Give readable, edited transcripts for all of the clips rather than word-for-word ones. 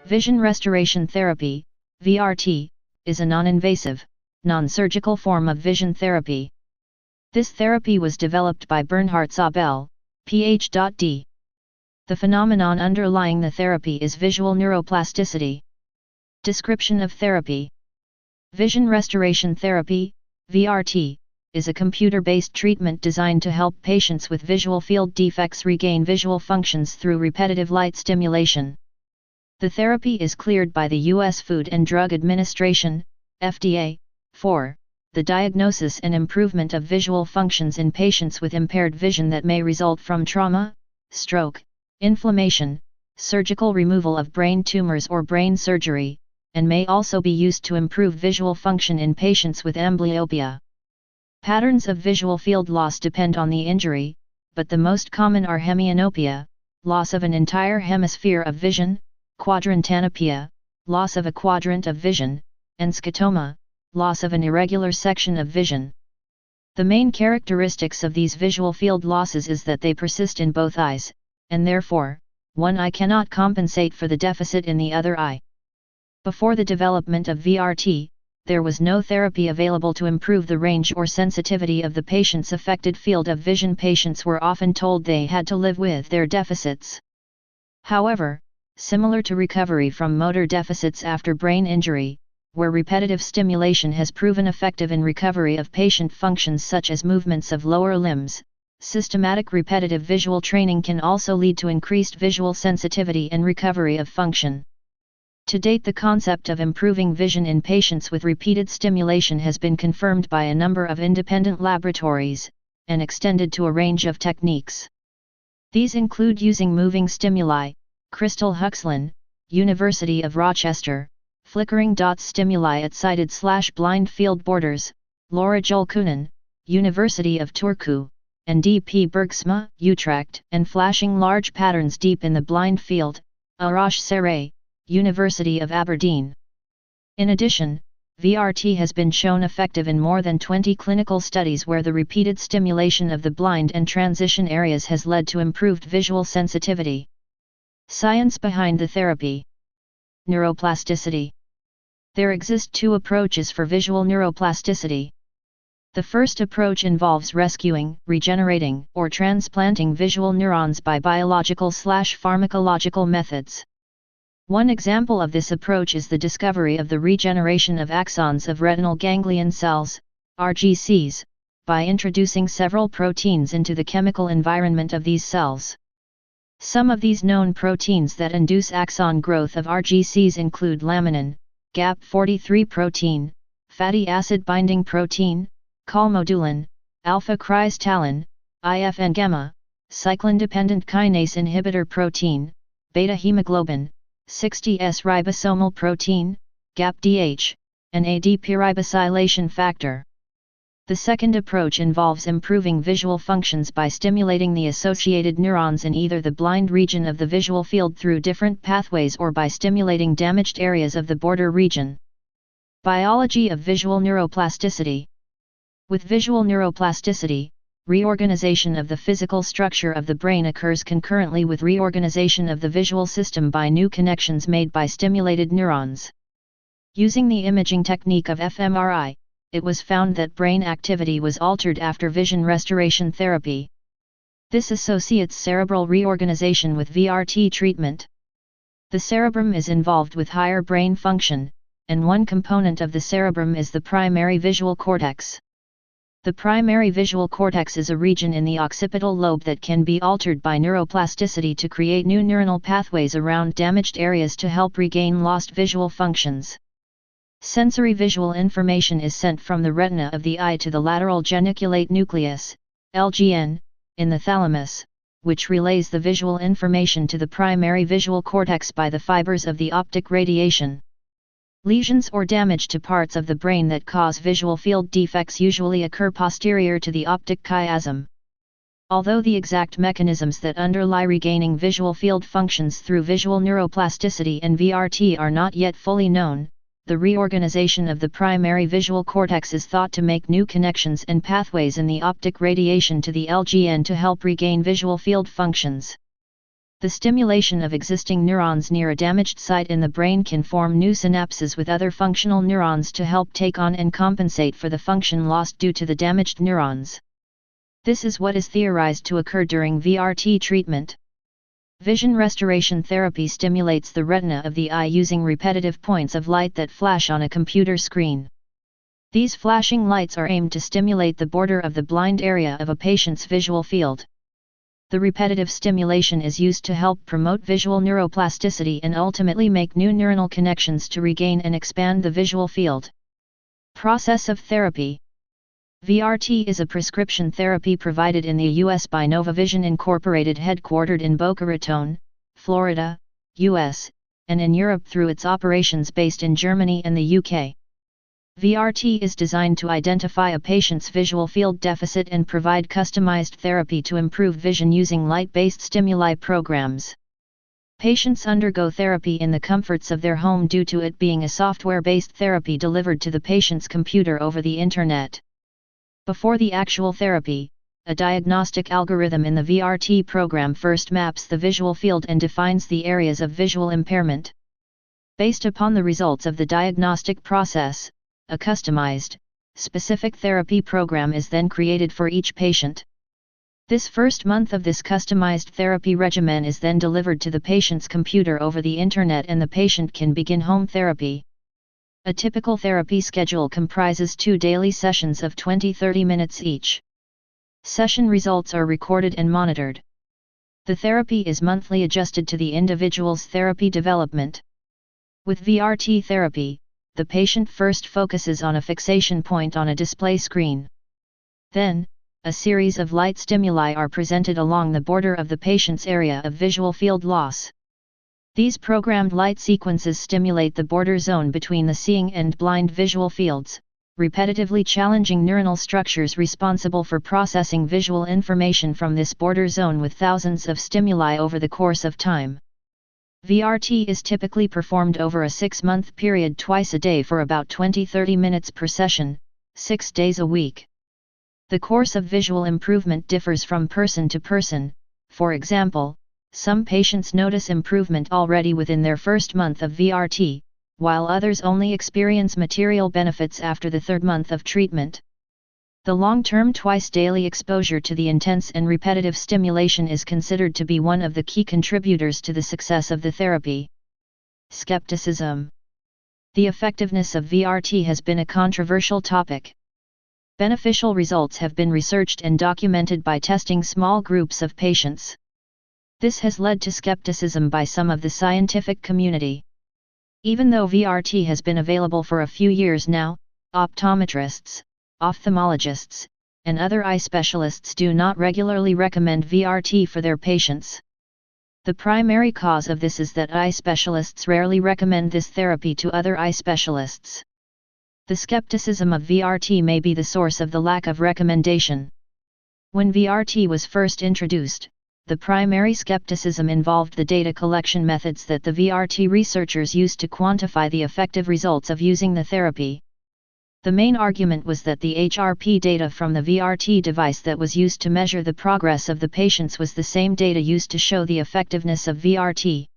Vision restoration therapy, VRT, is a non-invasive, non-surgical form of vision therapy. This therapy was developed by Bernhard Zabel, Ph.D. The phenomenon underlying the therapy is visual neuroplasticity. Description of therapy. Vision restoration therapy, VRT, is a computer-based treatment designed to help patients with visual field defects regain visual functions through repetitive light stimulation. The therapy is cleared by the U.S. Food and Drug Administration, FDA, for the diagnosis and improvement of visual functions in patients with impaired vision that may result from trauma, stroke, inflammation, surgical removal of brain tumors or brain surgery, and may also be used to improve visual function in patients with amblyopia. Patterns of visual field loss depend on the injury, but the most common are hemianopia, loss of an entire hemisphere of vision, quadrantanopia, loss of a quadrant of vision, and scotoma, loss of an irregular section of vision. The main characteristics of these visual field losses is that they persist in both eyes, and therefore, one eye cannot compensate for the deficit in the other eye. Before the development of VRT, there was no therapy available to improve the range or sensitivity of the patient's affected field of vision. Patients were often told they had to live with their deficits. However, similar to recovery from motor deficits after brain injury, where repetitive stimulation has proven effective in recovery of patient functions such as movements of lower limbs, systematic repetitive visual training can also lead to increased visual sensitivity and recovery of function. To date, the concept of improving vision in patients with repeated stimulation has been confirmed by a number of independent laboratories, and extended to a range of techniques. These include using moving stimuli, Crystal Huxlin, University of Rochester, flickering dot stimuli at sighted/blind field borders, Laura Jolkunen, University of Turku, and D.P. Bergsma, Utrecht, and flashing large patterns deep in the blind field, Arash Serey, University of Aberdeen. In addition, VRT has been shown effective in more than 20 clinical studies where the repeated stimulation of the blind and transition areas has led to improved visual sensitivity. Science behind the therapy. Neuroplasticity. There exist two approaches for visual neuroplasticity. The first approach involves rescuing, regenerating, or transplanting visual neurons by biological/pharmacological methods. One example of this approach is the discovery of the regeneration of axons of retinal ganglion cells, RGCs, by introducing several proteins into the chemical environment of these cells. Some of these known proteins that induce axon growth of RGCs include laminin, GAP43 protein, fatty acid binding protein, calmodulin, alpha-cryostalin, IFN gamma, cyclin-dependent kinase inhibitor protein, beta-hemoglobin, 60S ribosomal protein, GAPDH, and ADP-ribosylation factor. The second approach involves improving visual functions by stimulating the associated neurons in either the blind region of the visual field through different pathways or by stimulating damaged areas of the border region. Biology of visual neuroplasticity. With visual neuroplasticity, reorganization of the physical structure of the brain occurs concurrently with reorganization of the visual system by new connections made by stimulated neurons. Using the imaging technique of fMRI, it was found that brain activity was altered after vision restoration therapy. This associates cerebral reorganization with VRT treatment. The cerebrum is involved with higher brain function, and one component of the cerebrum is the primary visual cortex. The primary visual cortex is a region in the occipital lobe that can be altered by neuroplasticity to create new neuronal pathways around damaged areas to help regain lost visual functions. Sensory visual information is sent from the retina of the eye to the lateral geniculate nucleus, LGN, in the thalamus, which relays the visual information to the primary visual cortex by the fibers of the optic radiation. Lesions or damage to parts of the brain that cause visual field defects usually occur posterior to the optic chiasm. Although the exact mechanisms that underlie regaining visual field functions through visual neuroplasticity and VRT are not yet fully known, the reorganization of the primary visual cortex is thought to make new connections and pathways in the optic radiation to the LGN to help regain visual field functions. The stimulation of existing neurons near a damaged site in the brain can form new synapses with other functional neurons to help take on and compensate for the function lost due to the damaged neurons. This is what is theorized to occur during VRT treatment. Vision restoration therapy stimulates the retina of the eye using repetitive points of light that flash on a computer screen. These flashing lights are aimed to stimulate the border of the blind area of a patient's visual field. The repetitive stimulation is used to help promote visual neuroplasticity and ultimately make new neuronal connections to regain and expand the visual field. Process of therapy. VRT is a prescription therapy provided in the U.S. by Novavision Incorporated, headquartered in Boca Raton, Florida, U.S., and in Europe through its operations based in Germany and the U.K. VRT is designed to identify a patient's visual field deficit and provide customized therapy to improve vision using light-based stimuli programs. Patients undergo therapy in the comforts of their home due to it being a software-based therapy delivered to the patient's computer over the internet. Before the actual therapy, a diagnostic algorithm in the VRT program first maps the visual field and defines the areas of visual impairment. Based upon the results of the diagnostic process, a customized, specific therapy program is then created for each patient. This first month of this customized therapy regimen is then delivered to the patient's computer over the internet and the patient can begin home therapy. A typical therapy schedule comprises 2 daily sessions of 20-30 minutes each. Session results are recorded and monitored. The therapy is monthly adjusted to the individual's therapy development. With VRT therapy, the patient first focuses on a fixation point on a display screen. Then, a series of light stimuli are presented along the border of the patient's area of visual field loss. These programmed light sequences stimulate the border zone between the seeing and blind visual fields, repetitively challenging neuronal structures responsible for processing visual information from this border zone with thousands of stimuli over the course of time. VRT is typically performed over a 6-month period twice a day for about 20-30 minutes per session, 6 days a week. The course of visual improvement differs from person to person. For example, some patients notice improvement already within their first month of VRT, while others only experience material benefits after the 3rd month of treatment. The long-term twice-daily exposure to the intense and repetitive stimulation is considered to be one of the key contributors to the success of the therapy. Skepticism. The effectiveness of VRT has been a controversial topic. Beneficial results have been researched and documented by testing small groups of patients. This has led to skepticism by some of the scientific community. Even though VRT has been available for a few years now, optometrists, ophthalmologists, and other eye specialists do not regularly recommend VRT for their patients. The primary cause of this is that eye specialists rarely recommend this therapy to other eye specialists. The skepticism of VRT may be the source of the lack of recommendation. When VRT was first introduced, the primary skepticism involved the data collection methods that the VRT researchers used to quantify the effective results of using the therapy. The main argument was that the HRP data from the VRT device that was used to measure the progress of the patients was the same data used to show the effectiveness of VRT.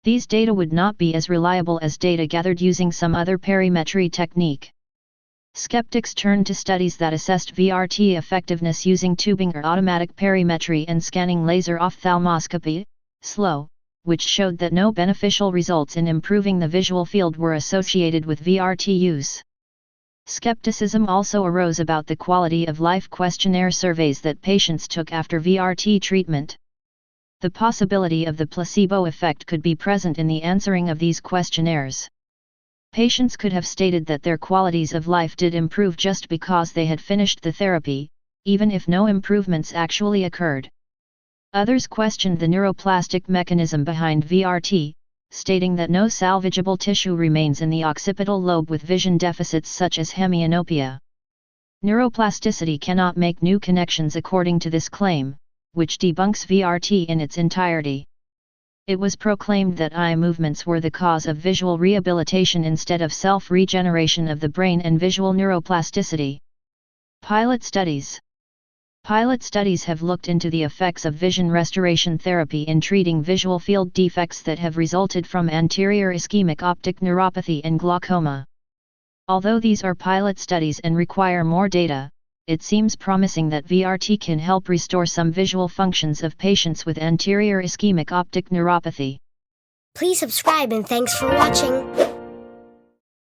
These data would not be as reliable as data gathered using some other perimetry technique. Skeptics turned to studies that assessed VRT effectiveness using tubing or automatic perimetry and scanning laser ophthalmoscopy, SLO, which showed that no beneficial results in improving the visual field were associated with VRT use. Skepticism also arose about the quality of life questionnaire surveys that patients took after VRT treatment. The possibility of the placebo effect could be present in the answering of these questionnaires. Patients could have stated that their qualities of life did improve just because they had finished the therapy, even if no improvements actually occurred. Others questioned the neuroplastic mechanism behind VRT, stating that no salvageable tissue remains in the occipital lobe with vision deficits such as hemianopia. Neuroplasticity cannot make new connections according to this claim, which debunks VRT in its entirety. It was proclaimed that eye movements were the cause of visual rehabilitation instead of self-regeneration of the brain and visual neuroplasticity. Pilot studies. Pilot studies have looked into the effects of vision restoration therapy in treating visual field defects that have resulted from anterior ischemic optic neuropathy and glaucoma. Although these are pilot studies and require more data, it seems promising that VRT can help restore some visual functions of patients with anterior ischemic optic neuropathy. Please subscribe and thanks for watching.